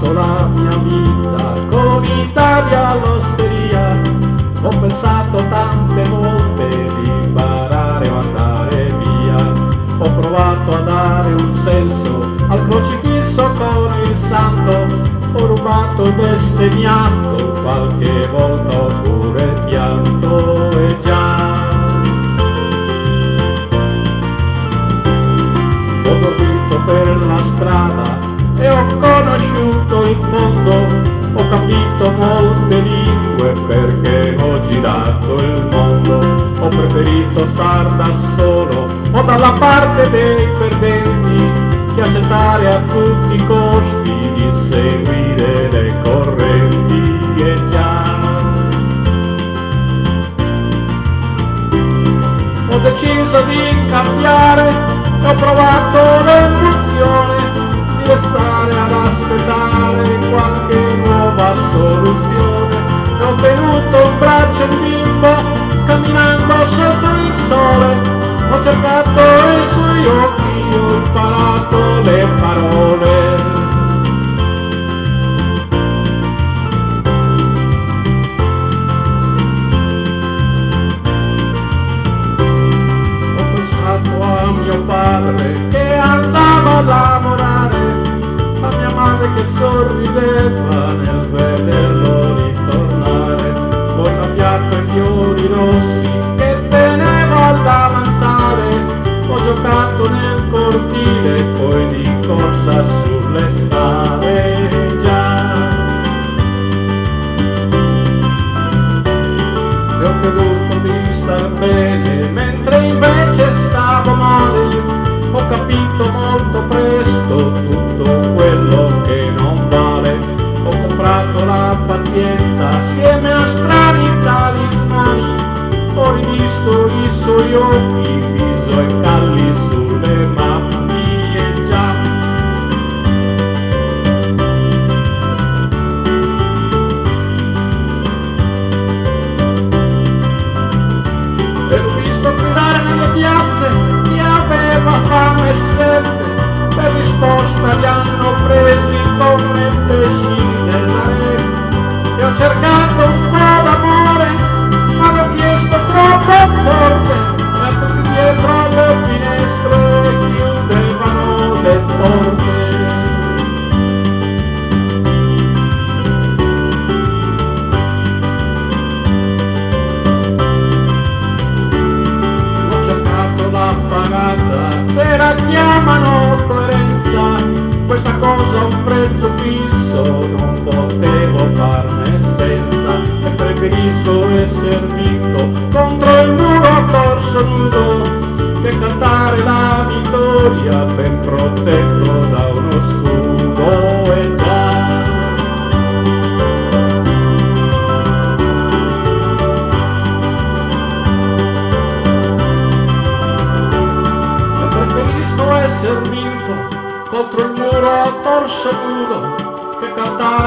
fatto la mia vita con Italia all'osteria. Ho pensato tante volte di imparare o andare via. Ho provato a dare un senso al crocifisso con il santo. Ho rubato e bestemmiato, qualche volta ho pure pianto, e già. Ho dormito per la strada e ho conosciuto il fondo. Ho capito molte lingue perché ho girato il mondo. Ho preferito star da solo o dalla parte dei perdenti che accettare a tutti i costi di seguire le correnti, e già. Ho deciso di cambiare e ho provato l'emozione di restare ad aspettare qualche nuova soluzione. E ho tenuto in braccio un bimbo camminando sotto il sole. Ho cercato i suoi occhi, ho imparato le parole. Ho pensato a mio padre che andava a lavorare, a mia madre che sorrideva nel vederlo ritornare. Ho innaffiato i fiori rossi che tenevo al davanzale. Ho giocato nel cortile, poi di corsa sulle scale, già. E ho creduto di star bene mentre invece stavo male. Ho capito molto presto tutto quello che non vale. Ho comprato la pazienza assieme a strani talismani. Ho rivisto i suoi occhi, viso e calli sulle mani, e già. E l'ho visto gridare nelle piazze chi aveva fame e sete. Per risposta li hanno presi come pesci nella rete. E ho cercato un po' d'amore, ma l'ho chiesto troppo forte, e a tutti dietro le finestre chiudevano le porte. Ho cercato la pagata, se la chiamano coerenza, questa cosa ha un prezzo fisso, non potevo farne senza. E preferisco essere vinto contro il muro a torso nudo che cantare la vittoria ben protetto da uno scudo, e già. E preferisco essere vinto contro il muro a torso nudo che cantare